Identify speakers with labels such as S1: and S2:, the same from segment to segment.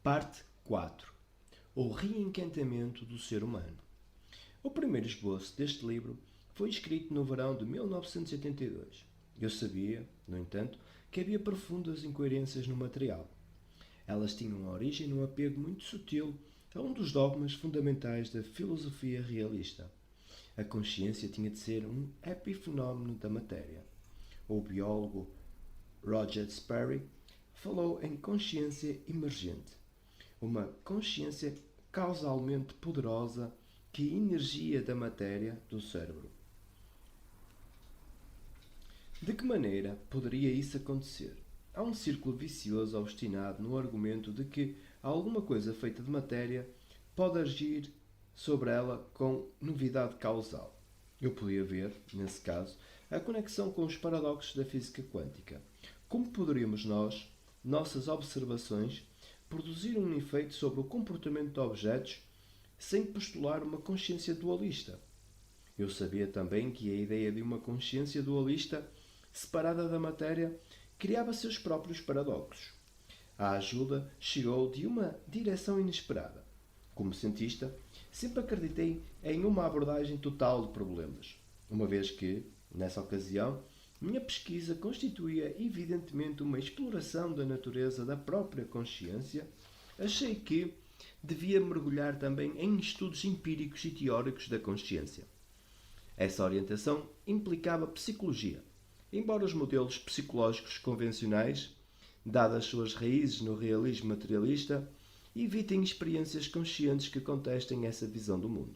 S1: Parte 4. O reencantamento do ser humano. O primeiro esboço deste livro foi escrito no verão de 1982. Eu sabia, no entanto, que havia profundas incoerências no material. Elas tinham origem num apego muito sutil a um dos dogmas fundamentais da filosofia realista. A consciência tinha de ser um epifenómeno da matéria. O biólogo Roger Sperry falou em consciência emergente, uma consciência causalmente poderosa que energia da matéria do cérebro. De que maneira poderia isso acontecer? Há um círculo vicioso obstinado no argumento de que alguma coisa feita de matéria pode agir sobre ela com novidade causal. Eu podia ver, nesse caso, a conexão com os paradoxos da física quântica. Como poderíamos nós, nossas observações, produzir um efeito sobre o comportamento de objetos sem postular uma consciência dualista? Eu sabia também que a ideia de uma consciência dualista separada da matéria criava seus próprios paradoxos. A ajuda chegou de uma direção inesperada. Como cientista, sempre acreditei em uma abordagem total de problemas, uma vez que, nessa ocasião, minha pesquisa constituía evidentemente uma exploração da natureza da própria consciência. Achei que devia mergulhar também em estudos empíricos e teóricos da consciência. Essa orientação implicava psicologia, embora os modelos psicológicos convencionais, dadas suas raízes no realismo materialista, evitem experiências conscientes que contestem essa visão do mundo.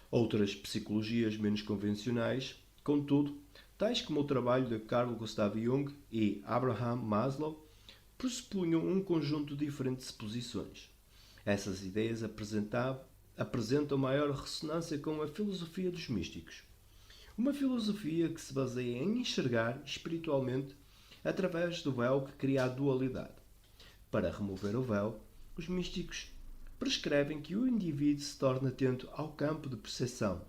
S1: Outras psicologias menos convencionais, contudo, tais como o trabalho de Carl Gustav Jung e Abraham Maslow, pressupunham um conjunto diferente de suposições. Essas ideias apresentam maior ressonância com a filosofia dos místicos. Uma filosofia que se baseia em enxergar espiritualmente através do véu que cria a dualidade. Para remover o véu, os místicos prescrevem que o indivíduo se torne atento ao campo de percepção.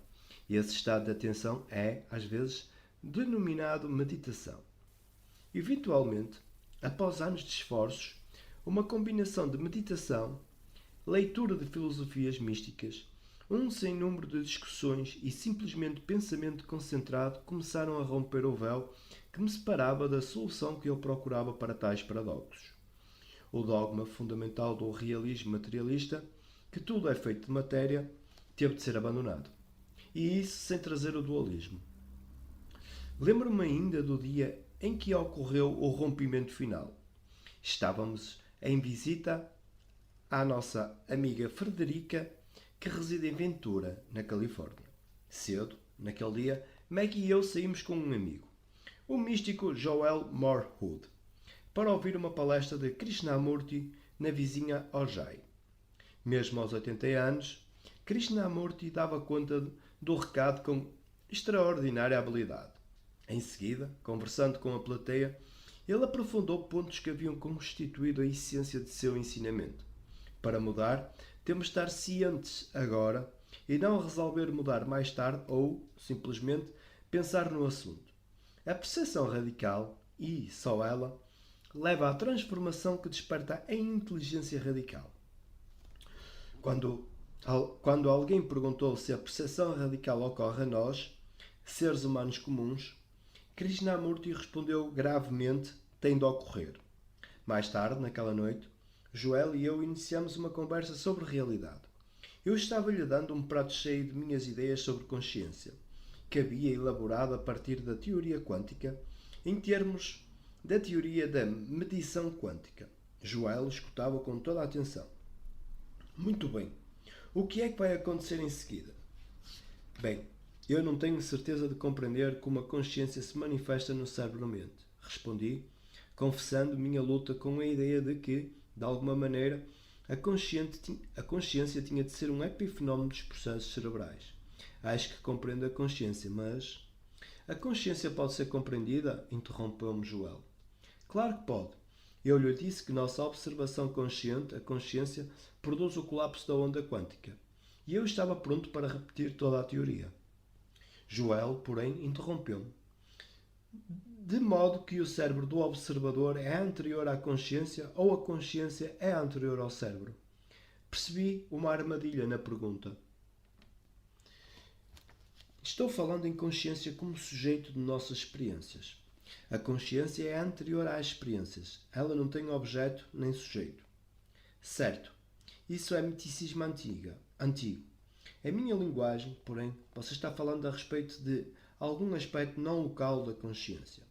S1: E esse estado de atenção é, às vezes, denominado meditação. Eventualmente, após anos de esforços, uma combinação de meditação, leitura de filosofias místicas, um sem número de discussões e simplesmente pensamento concentrado começaram a romper o véu que me separava da solução que eu procurava para tais paradoxos. O dogma fundamental do realismo materialista, que tudo é feito de matéria, teve de ser abandonado. E isso sem trazer o dualismo. Lembro-me ainda do dia em que ocorreu o rompimento final. Estávamos em visita à nossa amiga Frederica, que reside em Ventura, na Califórnia. Cedo, naquele dia, Maggie e eu saímos com um amigo, o místico Joel Moorhood, para ouvir uma palestra de Krishnamurti na vizinha Ojai. Mesmo aos 80 anos, Krishnamurti dava conta do recado com extraordinária habilidade. Em seguida, conversando com a plateia, ele aprofundou pontos que haviam constituído a essência de seu ensinamento. Para mudar, temos de estar cientes agora e não resolver mudar mais tarde ou, simplesmente, pensar no assunto. A percepção radical, e só ela, leva à transformação que desperta a inteligência radical. Quando alguém perguntou se a percepção radical ocorre a nós, seres humanos comuns, Krishnamurti respondeu gravemente: tem de ocorrer. Mais tarde, naquela noite, Joel e eu iniciamos uma conversa sobre realidade. Eu estava-lhe dando um prato cheio de minhas ideias sobre consciência, que havia elaborado a partir da teoria quântica, em termos da teoria da medição quântica. Joel escutava com toda a atenção. Muito bem. O que é que vai acontecer em seguida? Bem, eu não tenho certeza de compreender como a consciência se manifesta no cérebro-mente. Respondi, confessando minha luta com a ideia de que, de alguma maneira, a consciência tinha de ser um epifenómeno dos processos cerebrais. Acho que compreendo a consciência, mas... A consciência pode ser compreendida? Interrompeu-me Joel. Claro que pode. Eu lhe disse que nossa observação consciente, a consciência, produz o colapso da onda quântica. E eu estava pronto para repetir toda a teoria. Joel, porém, interrompeu-me. de modo que o cérebro do observador é anterior à consciência ou a consciência é anterior ao cérebro. Percebi uma armadilha na pergunta. Estou falando em consciência como sujeito de nossas experiências. A consciência é anterior às experiências. Ela não tem objeto nem sujeito. Certo. Isso é miticismo antigo. Em minha linguagem, porém, você está falando a respeito de algum aspecto não local da consciência.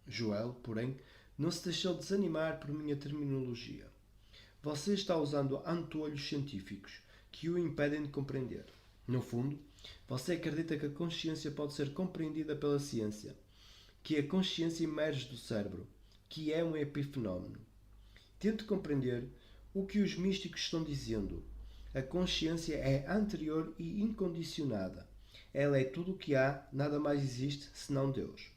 S1: Joel, porém, não se deixou desanimar por minha terminologia. Você está usando antolhos científicos que o impedem de compreender. No fundo, você acredita que a consciência pode ser compreendida pela ciência, que a consciência emerge do cérebro, que é um epifenómeno. Tente compreender o que os místicos estão dizendo. A consciência é anterior e incondicionada. Ela é tudo o que há, nada mais existe senão Deus.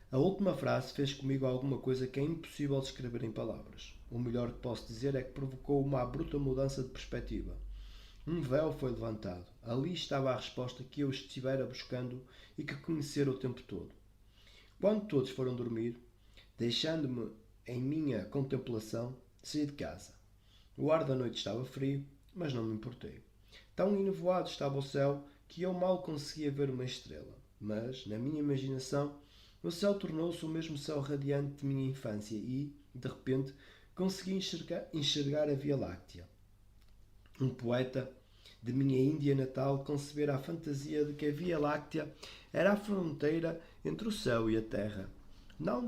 S1: A última frase fez comigo alguma coisa que é impossível descrever em palavras. O melhor que posso dizer é que provocou uma abrupta mudança de perspectiva. Um véu foi levantado. Ali estava a resposta que eu estivera buscando e que conhecera o tempo todo. Quando todos foram dormir, deixando-me em minha contemplação, saí de casa. O ar da noite estava frio, mas não me importei. Tão enevoado estava o céu que eu mal conseguia ver uma estrela. Mas, na minha imaginação, o céu tornou-se o mesmo céu radiante de minha infância e, de repente, consegui enxergar a Via Láctea. Um poeta de minha Índia natal concebera a fantasia de que a Via Láctea era a fronteira entre o céu e a terra. Na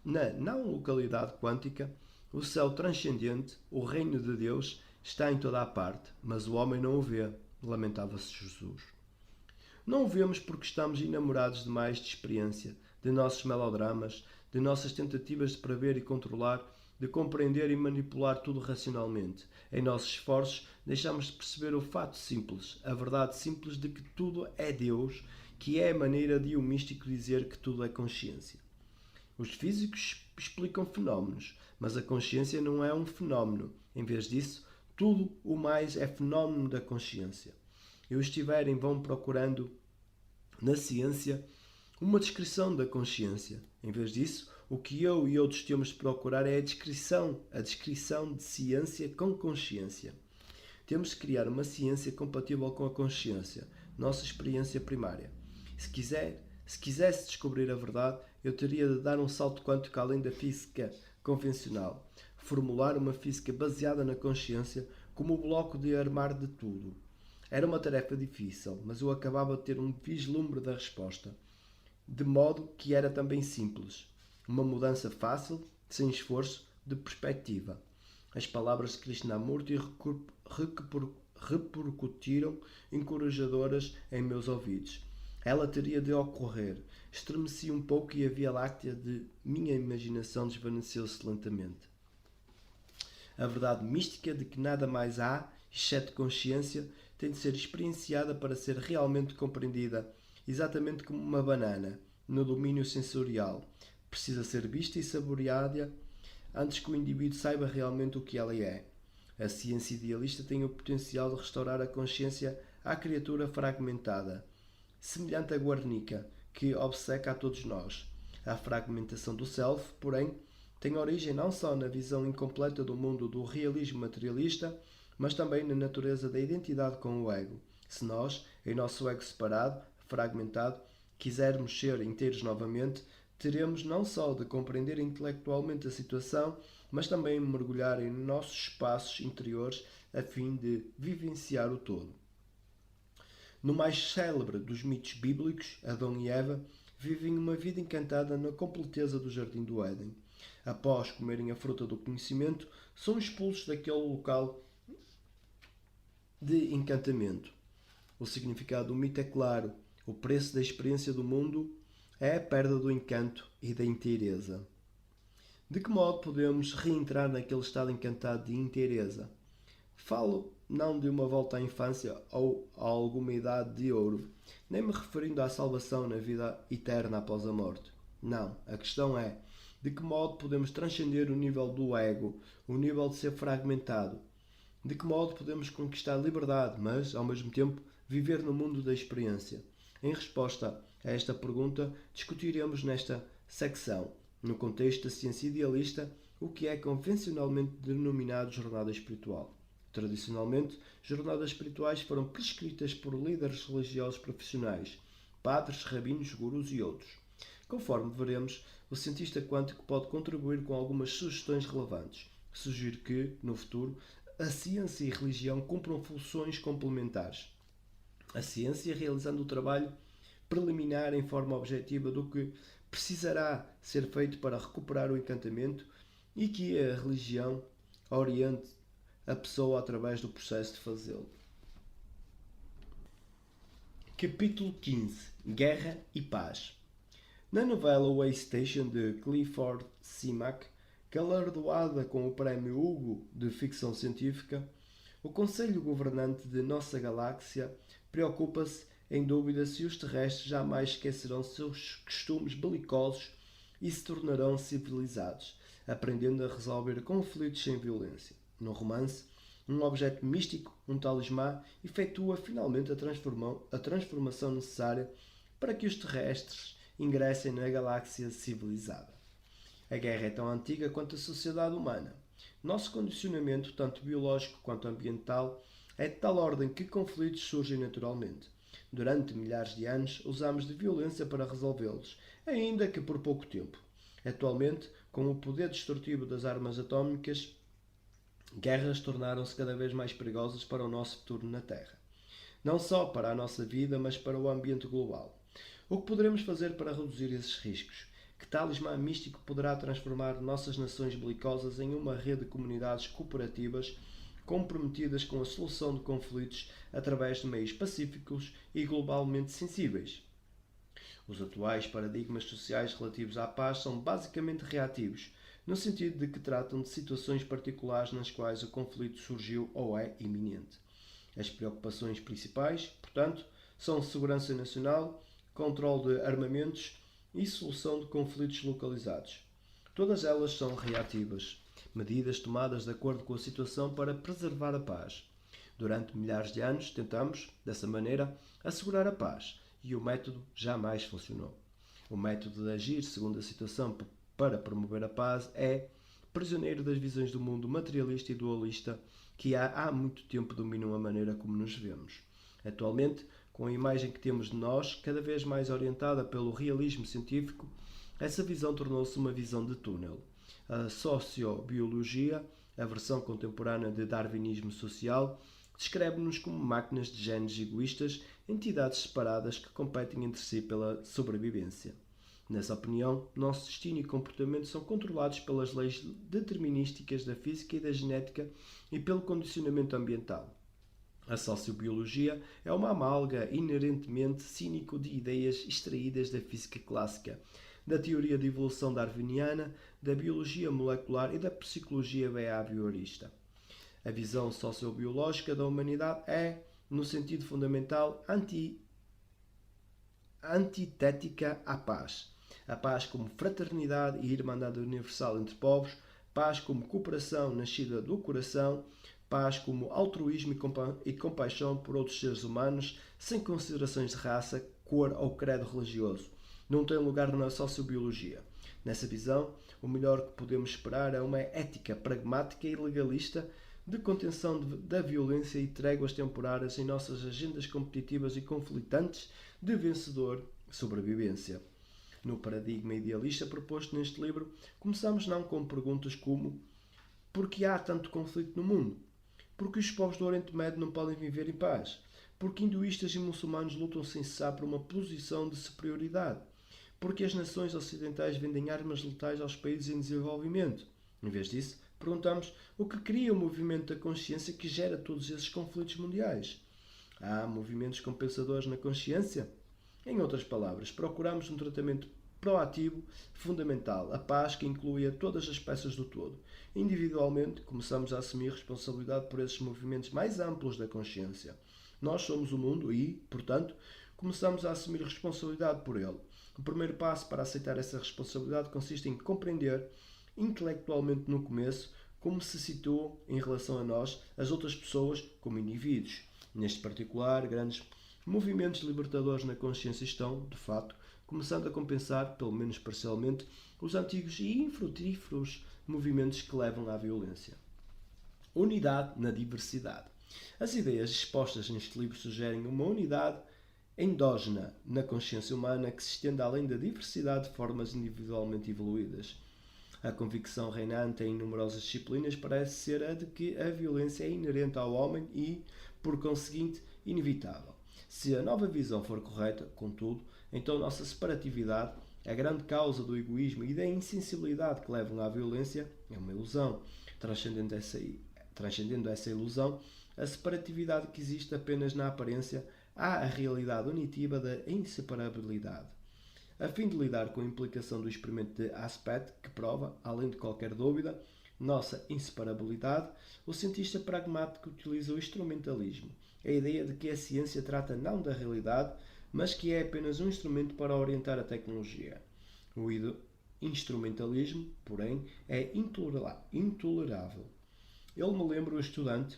S1: não localidade quântica, o céu transcendente, o reino de Deus, está em toda a parte, mas o homem não o vê, lamentava-se Jesus. Não o vemos porque estamos enamorados demais de experiência, de nossos melodramas, de nossas tentativas de prever e controlar, de compreender e manipular tudo racionalmente. Em nossos esforços, deixamos de perceber o fato simples, a verdade simples de que tudo é Deus, que é a maneira de o místico dizer que tudo é consciência. Os físicos explicam fenómenos, mas a consciência não é um fenómeno. Em vez disso, tudo o mais é fenómeno da consciência. Eu estivera em vão procurando na ciência uma descrição da consciência. Em vez disso, o que eu e outros temos de procurar é a descrição de ciência com consciência. Temos de criar uma ciência compatível com a consciência, nossa experiência primária. Se quisesse descobrir a verdade, eu teria de dar um salto quântico além da física convencional, formular uma física baseada na consciência como o bloco de armar de tudo. Era uma tarefa difícil, mas eu acabava de ter um vislumbre da resposta, de modo que era também simples. Uma mudança fácil, sem esforço, de perspectiva. As palavras de Krishnamurti repercutiram encorajadoras em meus ouvidos. Ela teria de ocorrer. Estremeci um pouco e a Via Láctea de minha imaginação desvaneceu-se lentamente. A verdade mística de que nada mais há, exceto consciência, tem de ser experienciada para ser realmente compreendida, exatamente como uma banana, no domínio sensorial. Precisa ser vista e saboreada antes que o indivíduo saiba realmente o que ela é. A ciência idealista tem o potencial de restaurar a consciência à criatura fragmentada, semelhante a Guernica, que obceca a todos nós. A fragmentação do self, porém, tem origem não só na visão incompleta do mundo do realismo materialista, mas também na natureza da identidade com o ego. Se nós, em nosso ego separado, fragmentado, quisermos ser inteiros novamente, teremos não só de compreender intelectualmente a situação, mas também mergulhar em nossos espaços interiores a fim de vivenciar o todo. No mais célebre dos mitos bíblicos, Adão e Eva vivem uma vida encantada na completeza do jardim do Éden. Após comerem a fruta do conhecimento, são expulsos daquele local de encantamento. O significado do mito é claro. O preço da experiência do mundo é a perda do encanto e da inteireza. De que modo podemos reentrar naquele estado encantado de inteireza? Falo não de uma volta à infância ou a alguma idade de ouro, nem me referindo à salvação na vida eterna após a morte. Não, a questão é de que modo podemos transcender o nível do ego, o nível de ser fragmentado. De que modo podemos conquistar liberdade, mas, ao mesmo tempo, viver no mundo da experiência. Em resposta A esta pergunta discutiremos nesta secção, no contexto da ciência idealista, o que é convencionalmente denominado jornada espiritual. Tradicionalmente, jornadas espirituais foram prescritas por líderes religiosos profissionais, padres, rabinos, gurus e outros. Conforme veremos, o cientista quântico pode contribuir com algumas sugestões relevantes. Sugiro que, no futuro, a ciência e a religião cumpram funções complementares. A ciência realizando o trabalho preliminar em forma objetiva do que precisará ser feito para recuperar o encantamento e que a religião oriente a pessoa através do processo de fazê-lo. Capítulo 15. Guerra e Paz. Na novela Way Station de Clifford Simak, galardoada com o Prémio Hugo de Ficção Científica, o Conselho Governante de Nossa Galáxia preocupa-se em dúvida se os terrestres jamais esquecerão seus costumes belicosos e se tornarão civilizados, aprendendo a resolver conflitos sem violência. No romance, um objeto místico, um talismã, efetua finalmente a transformação necessária para que os terrestres ingressem na galáxia civilizada. A guerra é tão antiga quanto a sociedade humana. Nosso condicionamento, tanto biológico quanto ambiental, é de tal ordem que conflitos surgem naturalmente. Durante milhares de anos, usamos de violência para resolvê-los, ainda que por pouco tempo. Atualmente, com o poder destrutivo das armas atómicas, guerras tornaram-se cada vez mais perigosas para o nosso futuro na Terra. Não só para a nossa vida, mas para o ambiente global. O que poderemos fazer para reduzir esses riscos? Que talismã místico poderá transformar nossas nações belicosas em uma rede de comunidades cooperativas comprometidas com a solução de conflitos através de meios pacíficos e globalmente sensíveis? Os atuais paradigmas sociais relativos à paz são basicamente reativos, no sentido de que tratam de situações particulares nas quais o conflito surgiu ou é iminente. As preocupações principais, portanto, são segurança nacional, controle de armamentos e solução de conflitos localizados. Todas elas são reativas, medidas tomadas de acordo com a situação para preservar a paz. Durante milhares de anos tentamos, dessa maneira, assegurar a paz, e o método jamais funcionou. O método de agir segundo a situação para promover a paz é prisioneiro das visões do mundo materialista e dualista que há muito tempo dominam a maneira como nos vemos. Atualmente, com a imagem que temos de nós, cada vez mais orientada pelo realismo científico, essa visão tornou-se uma visão de túnel. A sociobiologia, a versão contemporânea de darwinismo social, descreve-nos como máquinas de genes egoístas, entidades separadas que competem entre si pela sobrevivência. Nessa opinião, nosso destino e comportamento são controlados pelas leis determinísticas da física e da genética e pelo condicionamento ambiental. A sociobiologia é uma amálgama inerentemente cínico de ideias extraídas da física clássica, da teoria de evolução darwiniana, da biologia molecular e da psicologia behaviorista. A visão sociobiológica da humanidade é, no sentido fundamental, antitética à paz. A paz como fraternidade e irmandade universal entre povos, paz como cooperação nascida do coração, paz como altruísmo e compaixão por outros seres humanos, sem considerações de raça, cor ou credo religioso. Não tem lugar na sociobiologia. Nessa visão, o melhor que podemos esperar é uma ética pragmática e legalista de contenção da violência e tréguas temporárias em nossas agendas competitivas e conflitantes de vencedor-sobrevivência. No paradigma idealista proposto neste livro, começamos não com perguntas como: por que há tanto conflito no mundo? Por que os povos do Oriente Médio não podem viver em paz? Por que hinduístas e muçulmanos lutam sem cessar por uma posição de superioridade? Por que as nações ocidentais vendem armas letais aos países em desenvolvimento? Em vez disso, perguntamos o que cria o movimento da consciência que gera todos esses conflitos mundiais. Há movimentos compensadores na consciência? Em outras palavras, procuramos um tratamento proativo, fundamental, a paz que inclui todas as peças do todo. Individualmente, começamos a assumir responsabilidade por esses movimentos mais amplos da consciência. Nós somos o mundo e, portanto, começamos a assumir responsabilidade por ele. O primeiro passo para aceitar essa responsabilidade consiste em compreender, intelectualmente no começo, como se situam em relação a nós, as outras pessoas, como indivíduos. Neste particular, grandes movimentos libertadores na consciência estão, de facto, começando a compensar, pelo menos parcialmente, os antigos e infrutíferos movimentos que levam à violência. Unidade na diversidade. As ideias expostas neste livro sugerem uma unidade endógena na consciência humana que se estende além da diversidade de formas individualmente evoluídas. A convicção reinante em numerosas disciplinas parece ser a de que a violência é inerente ao homem e, por conseguinte, inevitável. Se a nova visão for correta, contudo, então nossa separatividade, a grande causa do egoísmo e da insensibilidade que levam à violência, é uma ilusão. Transcendendo essa ilusão, a separatividade que existe apenas na aparência, há a realidade unitiva da inseparabilidade. A fim de lidar com a implicação do experimento de Aspect, que prova, além de qualquer dúvida, nossa inseparabilidade, o cientista pragmático utiliza o instrumentalismo, a ideia de que a ciência trata não da realidade, mas que é apenas um instrumento para orientar a tecnologia. O instrumentalismo, porém, é intolerável. Ele me lembra o estudante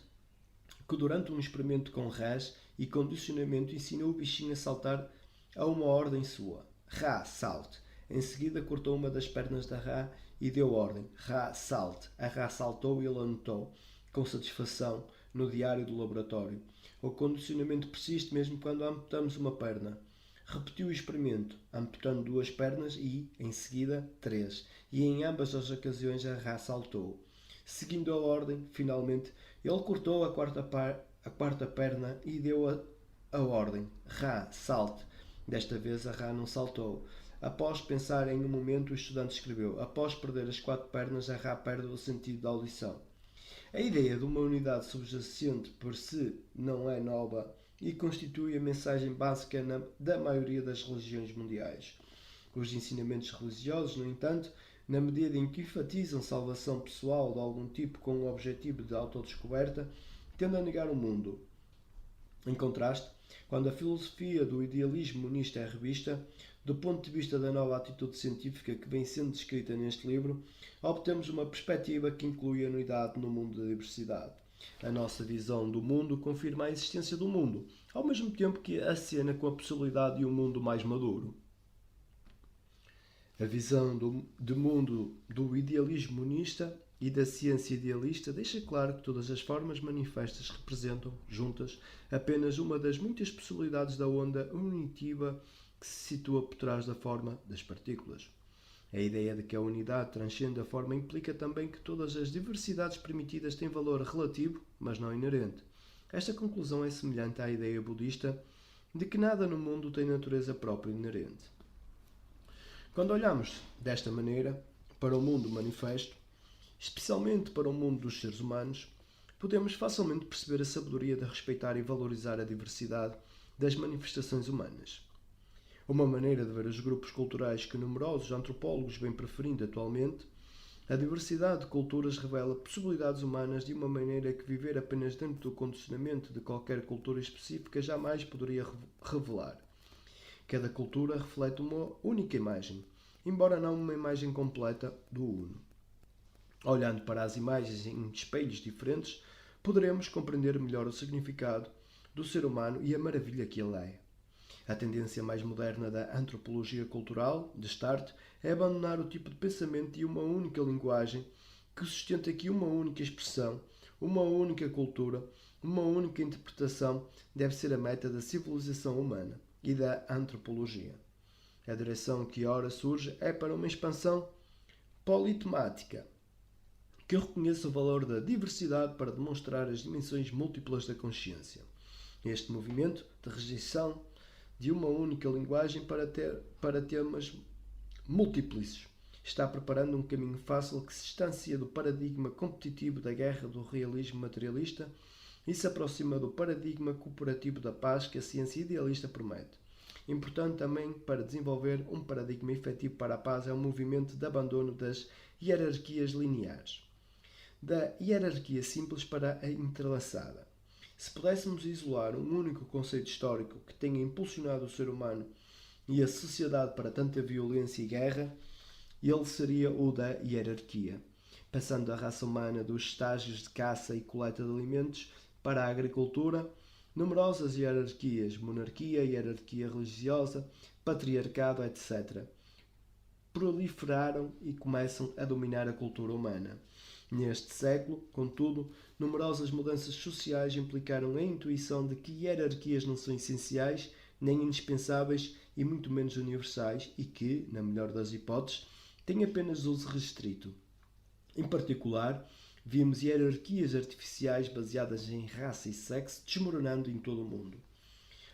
S1: que durante um experimento com rãs e condicionamento ensinou o bichinho a saltar a uma ordem sua. Rá, salte. Em seguida cortou uma das pernas da rã e deu ordem. Rá, salte. A rã saltou e ele anotou, com satisfação, no diário do laboratório. O condicionamento persiste mesmo quando amputamos uma perna. Repetiu o experimento, amputando 2 pernas e, em seguida, 3. E em ambas as ocasiões a rã saltou. Seguindo a ordem, finalmente, ele cortou a quarta perna e deu a ordem. Rã, salte. Desta vez a rã não saltou. Após pensar em um momento, o estudante escreveu: após perder as 4 pernas, a rã perde o sentido da audição. A ideia de uma unidade subjacente por si não é nova e constitui a mensagem básica da maioria das religiões mundiais. Os ensinamentos religiosos, no entanto, na medida em que enfatizam salvação pessoal de algum tipo com o objetivo de autodescoberta, tendem a negar o mundo. Em contraste, quando a filosofia do idealismo monista é revista, do ponto de vista da nova atitude científica que vem sendo descrita neste livro, obtemos uma perspectiva que inclui a unidade no mundo da diversidade. A nossa visão do mundo confirma a existência do mundo, ao mesmo tempo que acena com a possibilidade de um mundo mais maduro. A visão de mundo do idealismo monista e da ciência idealista deixa claro que todas as formas manifestas representam, juntas, apenas uma das muitas possibilidades da onda unitiva que se situa por trás da forma das partículas. A ideia de que a unidade transcende a forma implica também que todas as diversidades permitidas têm valor relativo, mas não inerente. Esta conclusão é semelhante à ideia budista de que nada no mundo tem natureza própria inerente. Quando olhamos desta maneira para o mundo manifesto, especialmente para o mundo dos seres humanos, podemos facilmente perceber a sabedoria de respeitar e valorizar a diversidade das manifestações humanas. Uma maneira de ver os grupos culturais que numerosos antropólogos vêm preferindo atualmente, a diversidade de culturas revela possibilidades humanas de uma maneira que viver apenas dentro do condicionamento de qualquer cultura específica jamais poderia revelar. Cada cultura reflete uma única imagem, embora não uma imagem completa do Uno. Olhando para as imagens em espelhos diferentes, poderemos compreender melhor o significado do ser humano e a maravilha que ele é. A tendência mais moderna da antropologia cultural, de start, é abandonar o tipo de pensamento de uma única linguagem que sustenta que uma única expressão, uma única cultura, uma única interpretação deve ser a meta da civilização humana e da antropologia. A direção que ora surge é para uma expansão politemática, que reconheça o valor da diversidade para demonstrar as dimensões múltiplas da consciência. Este movimento de rejeição de uma única linguagem para temas múltiplos está preparando um caminho fácil que se distancia do paradigma competitivo da guerra do realismo materialista e se aproxima do paradigma cooperativo da paz que a ciência idealista promete. Importante também para desenvolver um paradigma efetivo para a paz é o movimento de abandono das hierarquias lineares, da hierarquia simples para a entrelaçada. Se pudéssemos isolar um único conceito histórico que tenha impulsionado o ser humano e a sociedade para tanta violência e guerra, ele seria o da hierarquia, passando a raça humana dos estágios de caça e coleta de alimentos para a agricultura, Numerosas hierarquias, monarquia, hierarquia religiosa, patriarcado, etc., proliferaram e começam a dominar a cultura humana. Neste século, contudo, numerosas mudanças sociais implicaram a intuição de que hierarquias não são essenciais, nem indispensáveis e muito menos universais e que, na melhor das hipóteses, têm apenas uso restrito. Em particular, vimos hierarquias artificiais baseadas em raça e sexo desmoronando em todo o mundo.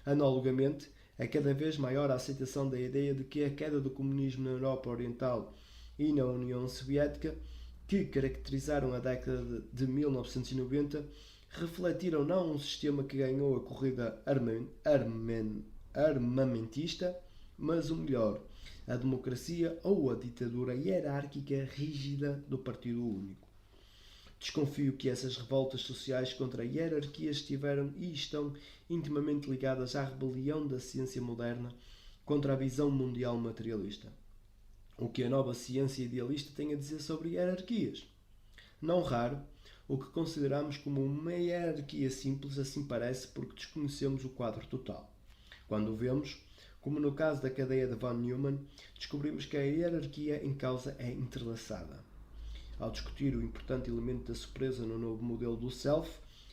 S1: Analogamente, é cada vez maior a aceitação da ideia de que a queda do comunismo na Europa Oriental e na União Soviética, que caracterizaram a década de 1990, refletiram não um sistema que ganhou a corrida armamentista, mas o melhor, a democracia ou a ditadura hierárquica rígida do Partido Único. Desconfio que essas revoltas sociais contra hierarquias estiveram e estão intimamente ligadas à rebelião da ciência moderna contra a visão mundial materialista. O que a nova ciência idealista tem a dizer sobre hierarquias? Não raro, o que consideramos como uma hierarquia simples assim parece porque desconhecemos o quadro total. Quando o vemos, como no caso da cadeia de von Neumann, descobrimos que a hierarquia em causa é entrelaçada. Ao discutir o importante elemento da surpresa no novo modelo do Self,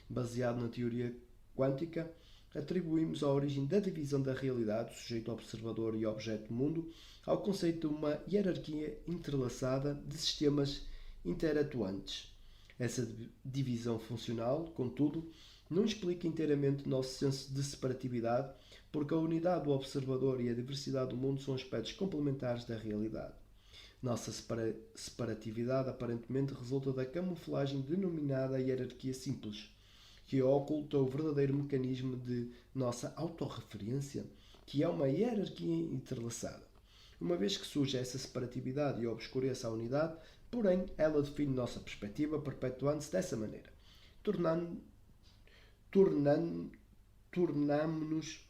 S1: baseado na teoria quântica, atribuímos a origem da divisão da realidade, sujeito observador e objeto mundo, ao conceito de uma hierarquia entrelaçada de sistemas interatuantes. Essa divisão funcional, contudo, não explica inteiramente o nosso senso de separatividade, porque a unidade do observador e a diversidade do mundo são aspectos complementares da realidade. Nossa separatividade aparentemente resulta da camuflagem denominada hierarquia simples, que oculta o verdadeiro mecanismo de nossa autorreferência, que é uma hierarquia entrelaçada. Uma vez que surge essa separatividade e obscurece a unidade, porém, ela define nossa perspectiva, perpetuando-se dessa maneira. Tornamo-nos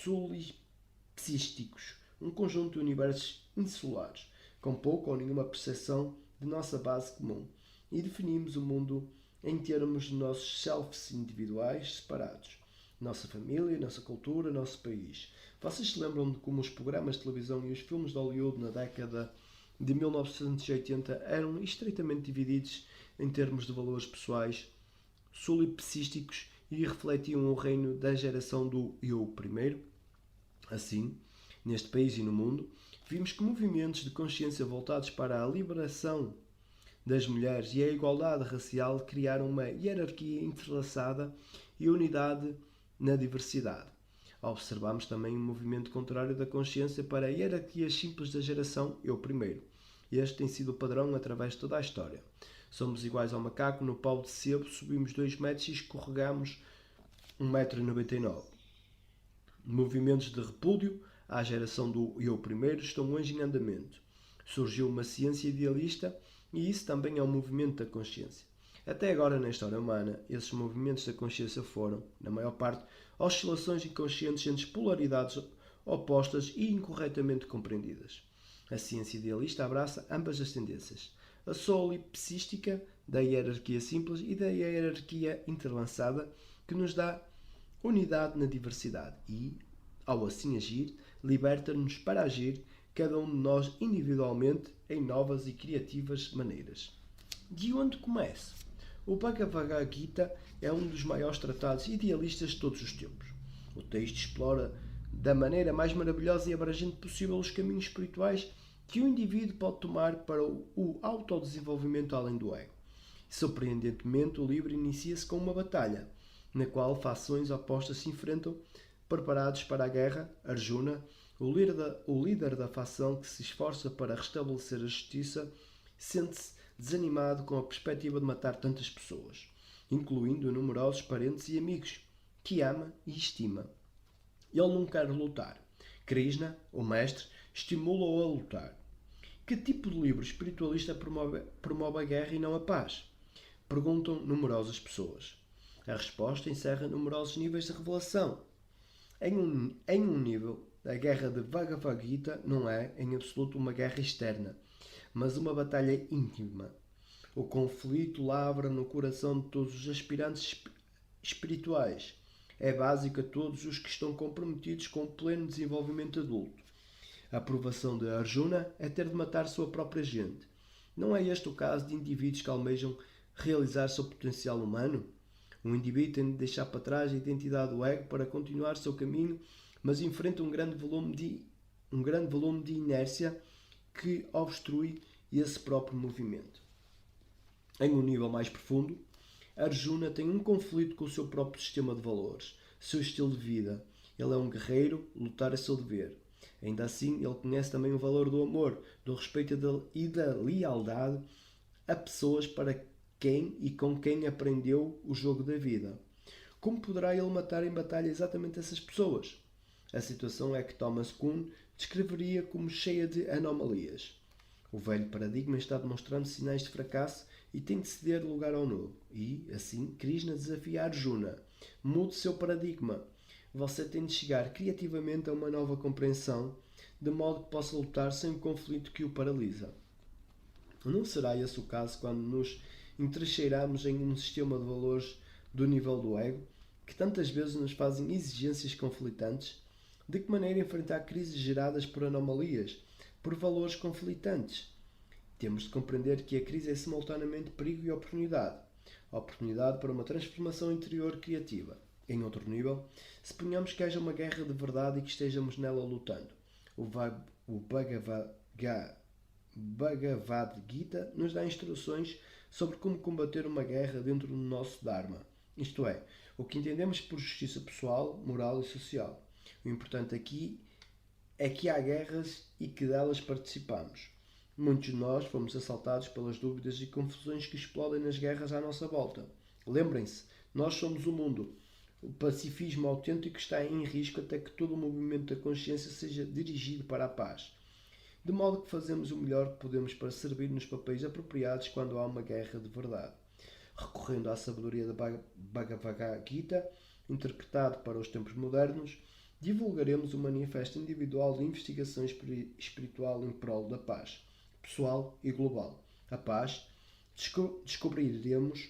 S1: solipsísticos, um conjunto de universos insulares, com pouca ou nenhuma percepção de nossa base comum, e definimos o mundo em termos de nossos selves individuais separados. Nossa família, nossa cultura, nosso país. Vocês se lembram de como os programas de televisão e os filmes de Hollywood na década de 1980 eram estreitamente divididos em termos de valores pessoais, solipsísticos e refletiam o reino da geração do eu primeiro? Assim, neste país e no mundo, vimos que movimentos de consciência voltados para a liberação das mulheres e a igualdade racial criaram uma hierarquia entrelaçada e unidade na diversidade. Observamos também um movimento contrário da consciência para hierarquias simples da geração eu primeiro. Este tem sido o padrão através de toda a história. Somos iguais ao macaco, no pau de sebo subimos 2 metros e escorregamos 1,99 m. Movimentos de repúdio à geração do eu primeiro estão hoje em andamento. Surgiu uma ciência idealista e isso também é um movimento da consciência. Até agora, na história humana, esses movimentos da consciência foram, na maior parte, oscilações inconscientes entre polaridades opostas e incorretamente compreendidas. A ciência idealista abraça ambas as tendências, a solipsística da hierarquia simples e da hierarquia entrelaçada, que nos dá unidade na diversidade e, ao assim agir, liberta-nos para agir cada um de nós individualmente em novas e criativas maneiras. De onde começa? O Bhagavad Gita é um dos maiores tratados idealistas de todos os tempos. O texto explora da maneira mais maravilhosa e abrangente possível os caminhos espirituais que o indivíduo pode tomar para o autodesenvolvimento além do ego. Surpreendentemente, o livro inicia-se com uma batalha, na qual fações opostas se enfrentam, preparados para a guerra. Arjuna, o líder da facção que se esforça para restabelecer a justiça, sente-se desanimado com a perspectiva de matar tantas pessoas, incluindo numerosos parentes e amigos, que ama e estima. Ele não quer lutar. Krishna, o mestre, estimula-o a lutar. Que tipo de livro espiritualista promove a guerra e não a paz? Perguntam numerosas pessoas. A resposta encerra numerosos níveis de revelação. Em um nível, a guerra de Bhagavad Gita não é, em absoluto, uma guerra externa, mas uma batalha íntima. O conflito lavra no coração de todos os aspirantes espirituais. é básico a todos os que estão comprometidos com o pleno desenvolvimento adulto. A aprovação de Arjuna é ter de matar sua própria gente. Não é este o caso de indivíduos que almejam realizar seu potencial humano? Um indivíduo tem de deixar para trás a identidade do ego para continuar seu caminho, mas enfrenta um grande volume de inércia que obstrui esse próprio movimento. Em um nível mais profundo, Arjuna tem um conflito com o seu próprio sistema de valores, seu estilo de vida. Ele é um guerreiro, lutar é seu dever. Ainda assim, ele conhece também o valor do amor, do respeito e da lealdade a pessoas para quem e com quem aprendeu o jogo da vida. Como poderá ele matar em batalha exatamente essas pessoas? A situação é que Thomas Kuhn descreveria como cheia de anomalias. O velho paradigma está demonstrando sinais de fracasso e tem de ceder lugar ao novo. E, assim, Krishna desafia Arjuna. Mude seu paradigma. Você tem de chegar criativamente a uma nova compreensão, de modo que possa lutar sem o conflito que o paralisa. Não será esse o caso quando nos entrincheiramos em um sistema de valores do nível do ego, que tantas vezes nos fazem exigências conflitantes? De que maneira enfrentar crises geradas por anomalias, por valores conflitantes? Temos de compreender que a crise é simultaneamente perigo e oportunidade. Oportunidade para uma transformação interior criativa. Em outro nível, suponhamos que haja uma guerra de verdade e que estejamos nela lutando. O Bhagavad Gita nos dá instruções sobre como combater uma guerra dentro do nosso Dharma. Isto é, o que entendemos por justiça pessoal, moral e social. O importante aqui é que há guerras e que delas participamos. Muitos de nós fomos assaltados pelas dúvidas e confusões que explodem nas guerras à nossa volta. Lembrem-se, nós somos o mundo. O pacifismo autêntico está em risco até que todo o movimento da consciência seja dirigido para a paz. De modo que fazemos o melhor que podemos para servir nos papéis apropriados quando há uma guerra de verdade. Recorrendo à sabedoria da Bhagavad Gita, interpretado para os tempos modernos, divulgaremos o manifesto individual de investigação espiritual em prol da paz, pessoal e global. A paz, descobriremos,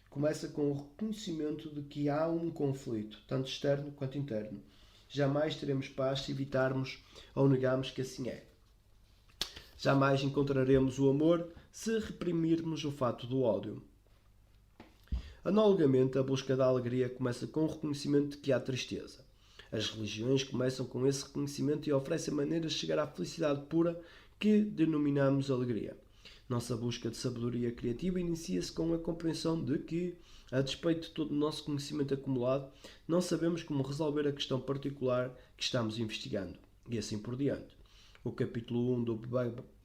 S1: começa com o reconhecimento de que há um conflito, tanto externo quanto interno. Jamais teremos paz se evitarmos ou negarmos que assim é. Jamais encontraremos o amor se reprimirmos o fato do ódio. Analogamente, a busca da alegria começa com o reconhecimento de que há tristeza. As religiões começam com esse reconhecimento e oferecem maneiras de chegar à felicidade pura que denominamos alegria. Nossa busca de sabedoria criativa inicia-se com a compreensão de que, a despeito de todo o nosso conhecimento acumulado, não sabemos como resolver a questão particular que estamos investigando, e assim por diante. O capítulo 1 do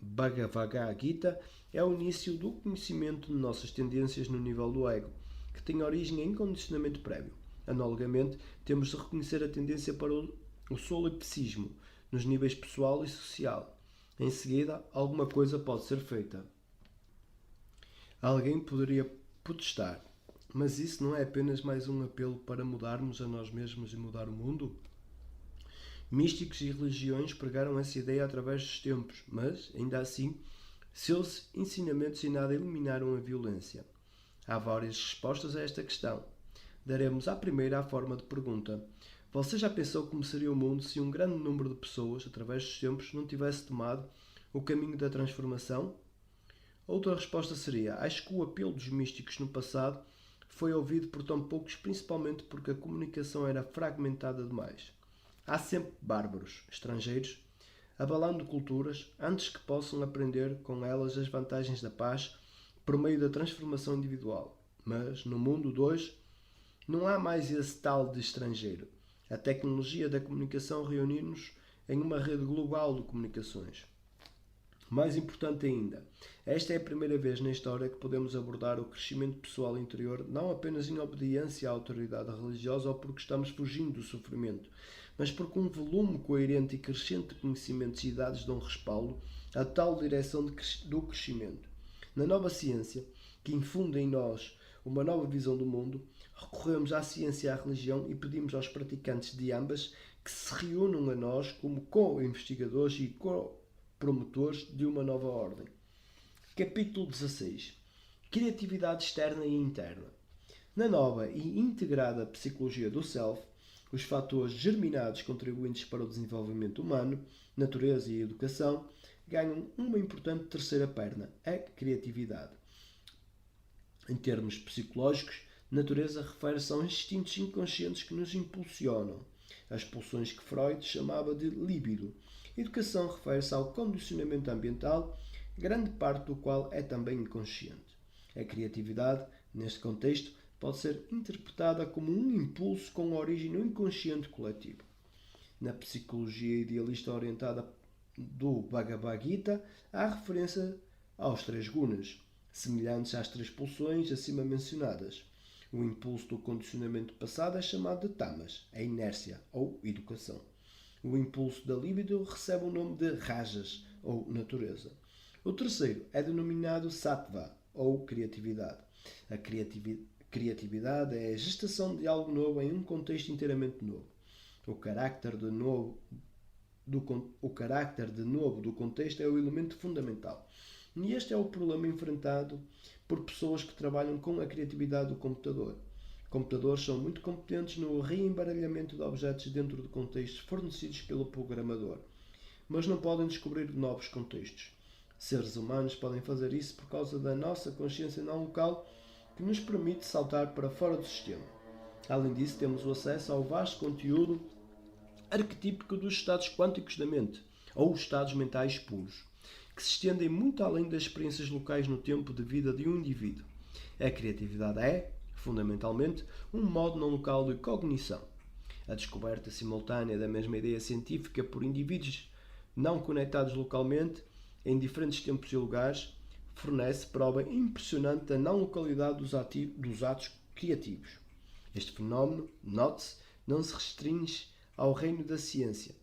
S1: Bhagavad Gita é o início do conhecimento de nossas tendências no nível do ego, que tem origem em condicionamento prévio. Analogamente, temos de reconhecer a tendência para o solipsismo nos níveis pessoal e social. Em seguida, alguma coisa pode ser feita. Alguém poderia protestar, mas isso não é apenas mais um apelo para mudarmos a nós mesmos e mudar o mundo? Místicos e religiões pregaram essa ideia através dos tempos, mas, ainda assim, seus ensinamentos em nada eliminaram a violência. Há várias respostas a esta questão. Daremos à primeira a forma de pergunta. Você já pensou como seria o mundo se um grande número de pessoas, através dos tempos, não tivesse tomado o caminho da transformação? Outra resposta seria: acho que o apelo dos místicos no passado foi ouvido por tão poucos, principalmente porque a comunicação era fragmentada demais. Há sempre bárbaros, estrangeiros, abalando culturas, antes que possam aprender com elas as vantagens da paz por meio da transformação individual. Mas, no mundo de hoje, não há mais esse tal de estrangeiro. A tecnologia da comunicação reúne-nos em uma rede global de comunicações. Mais importante ainda, esta é a primeira vez na história que podemos abordar o crescimento pessoal interior não apenas em obediência à autoridade religiosa ou porque estamos fugindo do sofrimento, mas porque um volume coerente e crescente de conhecimentos e dados dão respaldo a tal direção do crescimento. Na nova ciência, que infunde em nós uma nova visão do mundo, recorremos à ciência e à religião e pedimos aos praticantes de ambas que se reúnam a nós como co-investigadores e co-promotores de uma nova ordem. Capítulo 16. Criatividade externa e interna. Na nova e integrada psicologia do Self, Os fatores germinados contribuintes para o desenvolvimento humano, natureza e educação, ganham uma importante terceira perna, a criatividade. Em termos psicológicos, natureza refere-se aos instintos inconscientes que nos impulsionam, as pulsões que Freud chamava de líbido. Educação refere-se ao condicionamento ambiental, grande parte do qual é também inconsciente. A criatividade, neste contexto, pode ser interpretada como um impulso com origem no inconsciente coletivo. Na psicologia idealista orientada do Bhagavad Gita, há referência aos três gunas, semelhantes às três pulsões acima mencionadas. O impulso do condicionamento passado é chamado de tamas, a inércia ou educação. O impulso da libido recebe o nome de rajas, ou natureza. O terceiro é denominado sattva, ou criatividade. A criatividade é a gestação de algo novo em um contexto inteiramente novo. O carácter de novo do contexto é o elemento fundamental. E este é o problema enfrentado por pessoas que trabalham com a criatividade do computador. Computadores são muito competentes no reembaralhamento de objetos dentro de contextos fornecidos pelo programador, mas não podem descobrir novos contextos. Seres humanos podem fazer isso por causa da nossa consciência não local, que nos permite saltar para fora do sistema. Além disso, temos o acesso ao vasto conteúdo arquetípico dos estados quânticos da mente, ou estados mentais puros, que se estendem muito além das experiências locais no tempo de vida de um indivíduo. A criatividade é, fundamentalmente, um modo não local de cognição. A descoberta simultânea da mesma ideia científica por indivíduos não conectados localmente, em diferentes tempos e lugares, fornece prova impressionante da não localidade dos atos criativos. Este fenómeno, note-se, não se restringe ao reino da ciência.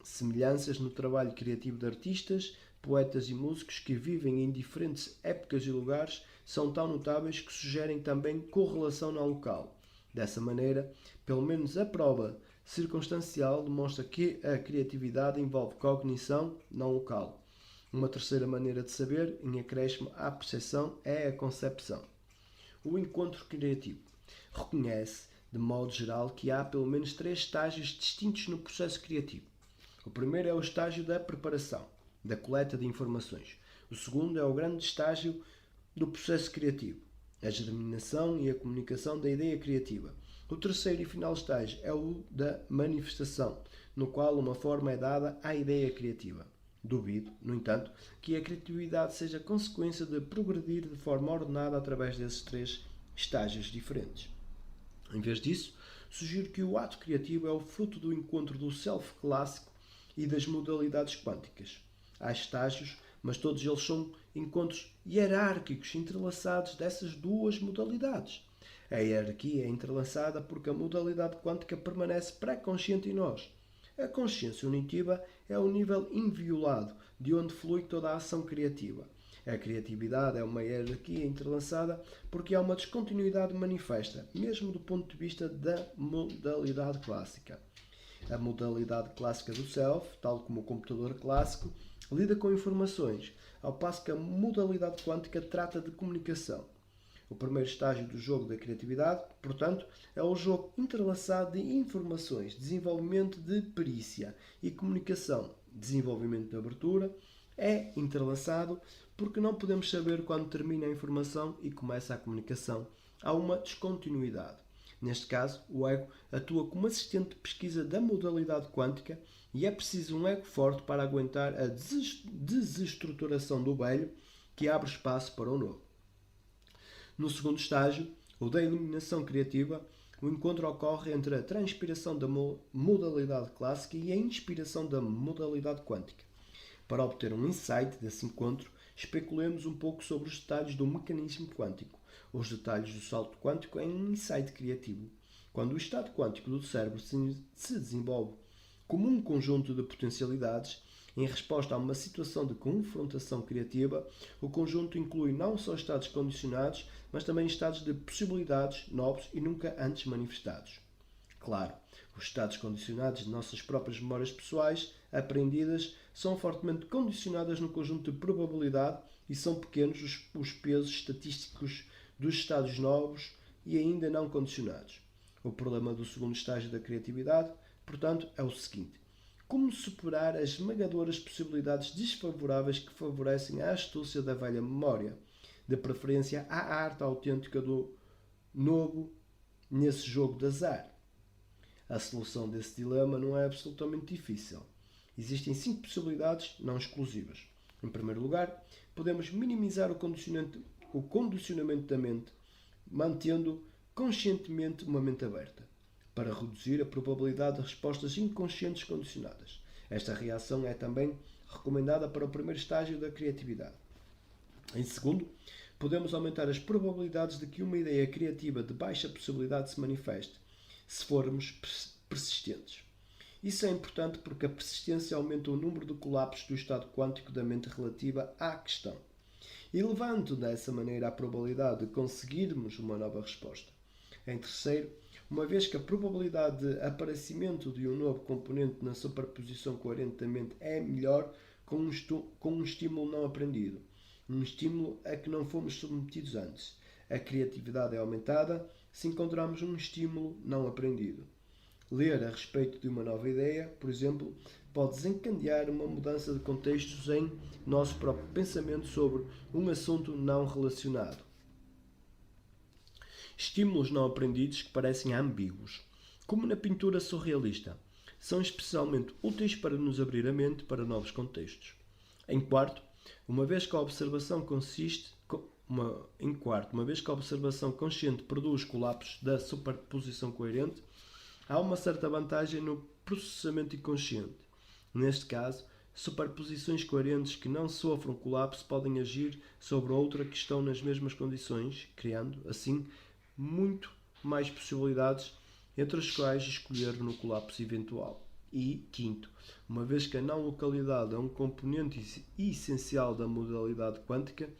S1: Semelhanças no trabalho criativo de artistas, poetas e músicos que vivem em diferentes épocas e lugares são tão notáveis que sugerem também correlação não local. Dessa maneira, pelo menos a prova circunstancial demonstra que a criatividade envolve cognição não local. Uma terceira maneira de saber, em acréscimo à percepção, é a concepção. O encontro criativo reconhece, de modo geral, que há pelo menos três estágios distintos no processo criativo. O primeiro é o estágio da preparação, da coleta de informações. O segundo é o grande estágio do processo criativo, a germinação e a comunicação da ideia criativa. O terceiro e final estágio é o da manifestação, no qual uma forma é dada à ideia criativa. Duvido, no entanto, que a criatividade seja consequência de progredir de forma ordenada através desses três estágios diferentes. Em vez disso, sugiro que o ato criativo é o fruto do encontro do self clássico e das modalidades quânticas. Há estágios, mas todos eles são encontros hierárquicos entrelaçados dessas duas modalidades. A hierarquia é entrelaçada porque a modalidade quântica permanece pré-consciente em nós. A consciência unitiva é o nível inviolado de onde flui toda a ação criativa. A criatividade é uma hierarquia entrelaçada porque há uma descontinuidade manifesta, mesmo do ponto de vista da modalidade clássica. A modalidade clássica do self, tal como o computador clássico, lida com informações, ao passo que a modalidade quântica trata de comunicação. O primeiro estágio do jogo da criatividade, portanto, é o jogo entrelaçado de informações, desenvolvimento de perícia e comunicação, desenvolvimento de abertura, é entrelaçado porque não podemos saber quando termina a informação e começa a comunicação. Há uma descontinuidade. Neste caso, o ego atua como assistente de pesquisa da modalidade quântica e é preciso um ego forte para aguentar a desestruturação do velho que abre espaço para o novo. No segundo estágio, o da iluminação criativa, o encontro ocorre entre a transpiração da modalidade clássica e a inspiração da modalidade quântica. Para obter um insight desse encontro, especulemos um pouco sobre os detalhes do mecanismo quântico. Os detalhes do salto quântico é um insight criativo. Quando o estado quântico do cérebro se desenvolve como um conjunto de potencialidades, em resposta a uma situação de confrontação criativa, o conjunto inclui não só estados condicionados, mas também estados de possibilidades novos e nunca antes manifestados. Claro, os estados condicionados de nossas próprias memórias pessoais, aprendidas, são fortemente condicionadas no conjunto de probabilidade e são pequenos os pesos estatísticos dos estados novos e ainda não condicionados. O problema do segundo estágio da criatividade, portanto, é o seguinte: como superar as esmagadoras possibilidades desfavoráveis que favorecem a astúcia da velha memória, de preferência à arte autêntica do novo nesse jogo de azar? A solução desse dilema não é absolutamente difícil. Existem 5 possibilidades não exclusivas. Em primeiro lugar, podemos minimizar o condicionamento da mente, mantendo conscientemente uma mente aberta, para reduzir a probabilidade de respostas inconscientes condicionadas. Esta reação é também recomendada para o primeiro estágio da criatividade. Em segundo, podemos aumentar as probabilidades de que uma ideia criativa de baixa possibilidade se manifeste, se formos persistentes. Isso é importante porque a persistência aumenta o número de colapsos do estado quântico da mente relativa à questão, elevando dessa maneira a probabilidade de conseguirmos uma nova resposta. Em terceiro, uma vez que a probabilidade de aparecimento de um novo componente na superposição coerente da mente é melhor com um estímulo não aprendido, um estímulo a que não fomos submetidos antes. A criatividade é aumentada se encontramos um estímulo não aprendido. Ler a respeito de uma nova ideia, por exemplo, pode desencadear uma mudança de contextos em nosso próprio pensamento sobre um assunto não relacionado. Estímulos não aprendidos que parecem ambíguos, como na pintura surrealista, são especialmente úteis para nos abrir a mente para novos contextos. Em quarto, uma vez que a observação consciente produz colapsos da superposição coerente, há uma certa vantagem no processamento inconsciente. Neste caso, superposições coerentes que não sofram colapso podem agir sobre outra que estão nas mesmas condições, criando, assim, muito mais possibilidades entre as quais escolher no colapso eventual. E, quinto, uma vez que a não localidade é um componente essencial da modalidade quântica,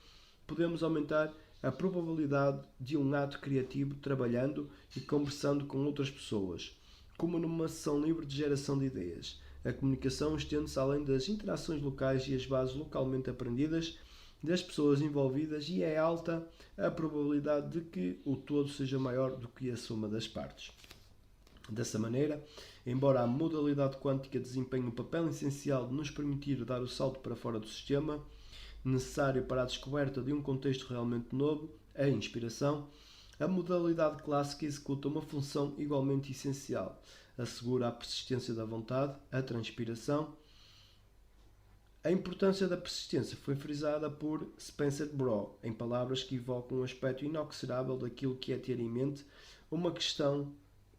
S1: podemos aumentar a probabilidade de um ato criativo trabalhando e conversando com outras pessoas, como numa sessão livre de geração de ideias. A comunicação estende-se além das interações locais e as bases localmente aprendidas das pessoas envolvidas e é alta a probabilidade de que o todo seja maior do que a soma das partes. Dessa maneira, embora a modalidade quântica desempenhe um papel essencial de nos permitir dar o salto para fora do sistema, necessário para a descoberta de um contexto realmente novo, a inspiração, a modalidade clássica executa uma função igualmente essencial. Assegura a persistência da vontade, a transpiração. A importância da persistência foi frisada por Spencer Brough, em palavras que evocam um aspecto inoxidável daquilo que é ter em mente uma questão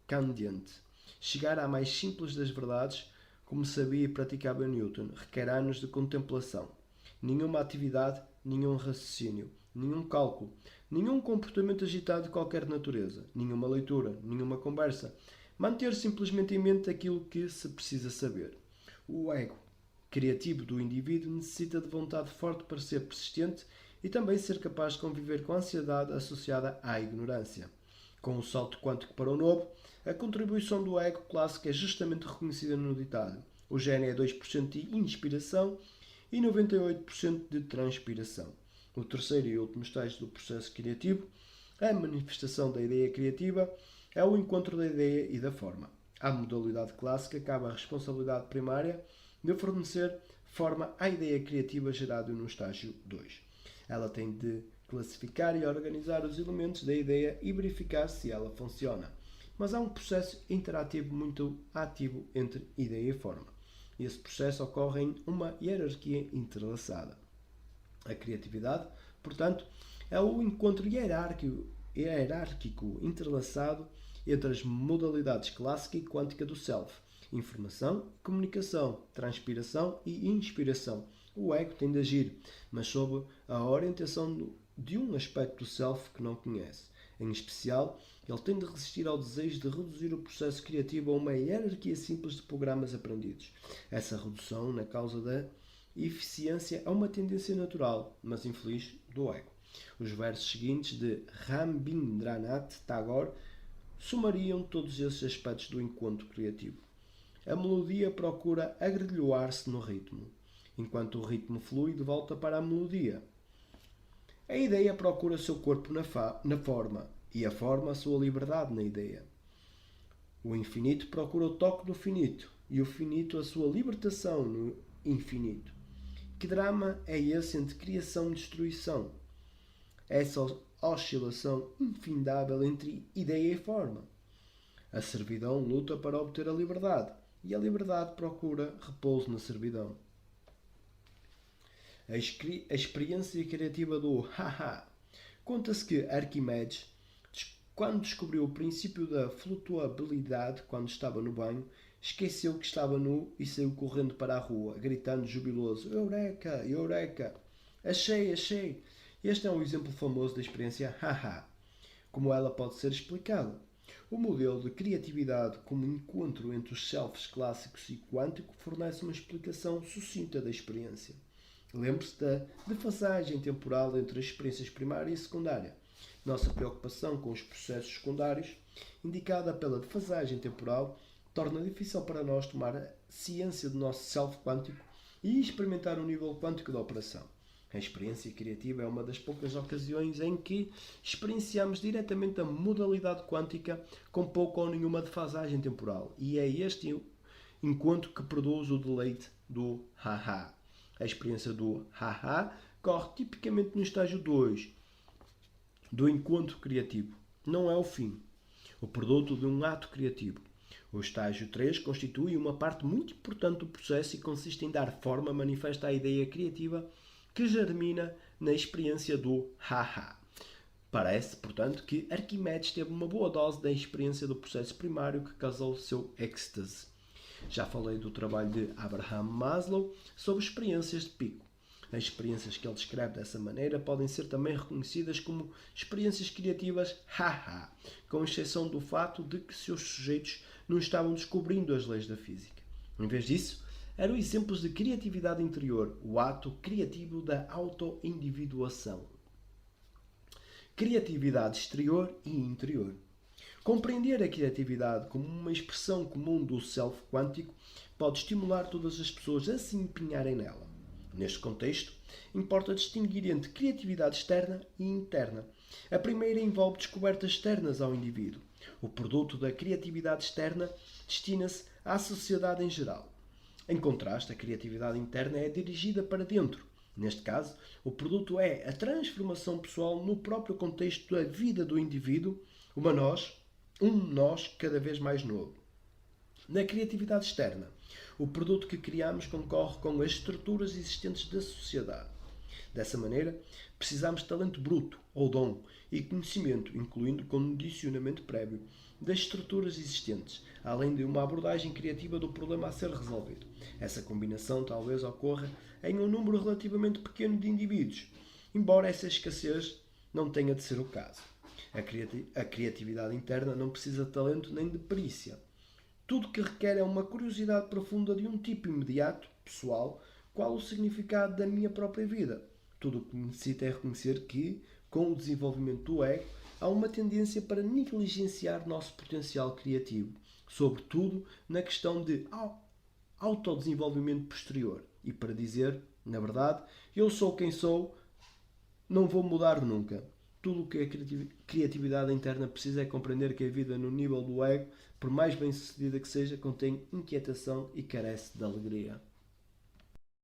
S1: candente. Chegar à mais simples das verdades, como sabia e praticava Newton, requer anos de contemplação. Nenhuma atividade, nenhum raciocínio, nenhum cálculo, nenhum comportamento agitado de qualquer natureza, nenhuma leitura, nenhuma conversa. Manter simplesmente em mente aquilo que se precisa saber. O ego criativo do indivíduo necessita de vontade forte para ser persistente e também ser capaz de conviver com a ansiedade associada à ignorância. Com o salto quântico para o novo, a contribuição do ego clássico é justamente reconhecida no ditado. O gênio é 2% de inspiração e 98% de transpiração. O terceiro e último estágio do processo criativo, a manifestação da ideia criativa, é o encontro da ideia e da forma. À modalidade clássica cabe a responsabilidade primária de fornecer forma à ideia criativa gerada no estágio 2. Ela tem de classificar e organizar os elementos da ideia e verificar se ela funciona. Mas há um processo interativo muito ativo entre ideia e forma. Esse processo ocorre em uma hierarquia entrelaçada. A criatividade, portanto, é o encontro hierárquico entrelaçado entre as modalidades clássica e quântica do self. Informação, comunicação, transpiração e inspiração. O ego tem de agir, mas sob a orientação de um aspecto do self que não conhece. Em especial, ele tem de resistir ao desejo de reduzir o processo criativo a uma hierarquia simples de programas aprendidos. Essa redução, na causa da eficiência, é uma tendência natural, mas infeliz, do ego. Os versos seguintes de Rabindranath Tagore sumariam todos esses aspectos do encontro criativo. A melodia procura agrilhoar-se no ritmo, enquanto o ritmo flui de volta para a melodia. A ideia procura seu corpo na forma, e a forma a sua liberdade na ideia. O infinito procura o toque do finito e o finito a sua libertação no infinito. Que drama é esse entre criação e destruição? Essa oscilação infindável entre ideia e forma. A servidão luta para obter a liberdade e a liberdade procura repouso na servidão. A experiência criativa do haha. Conta-se que Arquimedes, quando descobriu o princípio da flutuabilidade quando estava no banho, esqueceu que estava nu e saiu correndo para a rua, gritando jubiloso: Eureka! Eureka! Achei! Achei! Este é um exemplo famoso da experiência haha. Como ela pode ser explicada? O modelo de criatividade como encontro entre os selfs clássicos e quântico fornece uma explicação sucinta da experiência. Lembre-se da defasagem temporal entre as experiências primária e secundária. Nossa preocupação com os processos secundários, indicada pela defasagem temporal, torna difícil para nós tomar a ciência do nosso self quântico e experimentar o nível quântico da operação. A experiência criativa é uma das poucas ocasiões em que experienciamos diretamente a modalidade quântica com pouca ou nenhuma defasagem temporal. E é este encontro que produz o deleite do haha. A experiência do haha corre tipicamente no estágio 2 do encontro criativo. Não é o fim, o produto de um ato criativo. O estágio 3 constitui uma parte muito importante do processo e consiste em dar forma manifesta à ideia criativa que germina na experiência do haha. Parece, portanto, que Arquimedes teve uma boa dose da experiência do processo primário que causou o seu êxtase. Já falei do trabalho de Abraham Maslow sobre experiências de pico. As experiências que ele descreve dessa maneira podem ser também reconhecidas como experiências criativas haha, com exceção do fato de que seus sujeitos não estavam descobrindo as leis da física. Em vez disso, eram exemplos de criatividade interior, o ato criativo da auto-individuação. Criatividade exterior e interior. Compreender a criatividade como uma expressão comum do self quântico pode estimular todas as pessoas a se empenharem nela. Neste contexto, importa distinguir entre criatividade externa e interna. A primeira envolve descobertas externas ao indivíduo. O produto da criatividade externa destina-se à sociedade em geral. Em contraste, a criatividade interna é dirigida para dentro. Neste caso, o produto é a transformação pessoal no próprio contexto da vida do indivíduo, um nós cada vez mais novo. Na criatividade externa, o produto que criamos concorre com as estruturas existentes da sociedade. Dessa maneira, precisamos de talento bruto, ou dom, e conhecimento, incluindo condicionamento prévio, das estruturas existentes, além de uma abordagem criativa do problema a ser resolvido. Essa combinação talvez ocorra em um número relativamente pequeno de indivíduos, embora essa escassez não tenha de ser o caso. A criatividade interna não precisa de talento nem de perícia. Tudo o que requer é uma curiosidade profunda de um tipo imediato, pessoal, qual o significado da minha própria vida. Tudo o que necessita é reconhecer que, com o desenvolvimento do ego, há uma tendência para negligenciar nosso potencial criativo, sobretudo na questão de autodesenvolvimento posterior, e para dizer, na verdade, eu sou quem sou, não vou mudar nunca. Tudo o que a criatividade interna precisa é compreender que a vida no nível do ego, por mais bem sucedida que seja, contém inquietação e carece de alegria.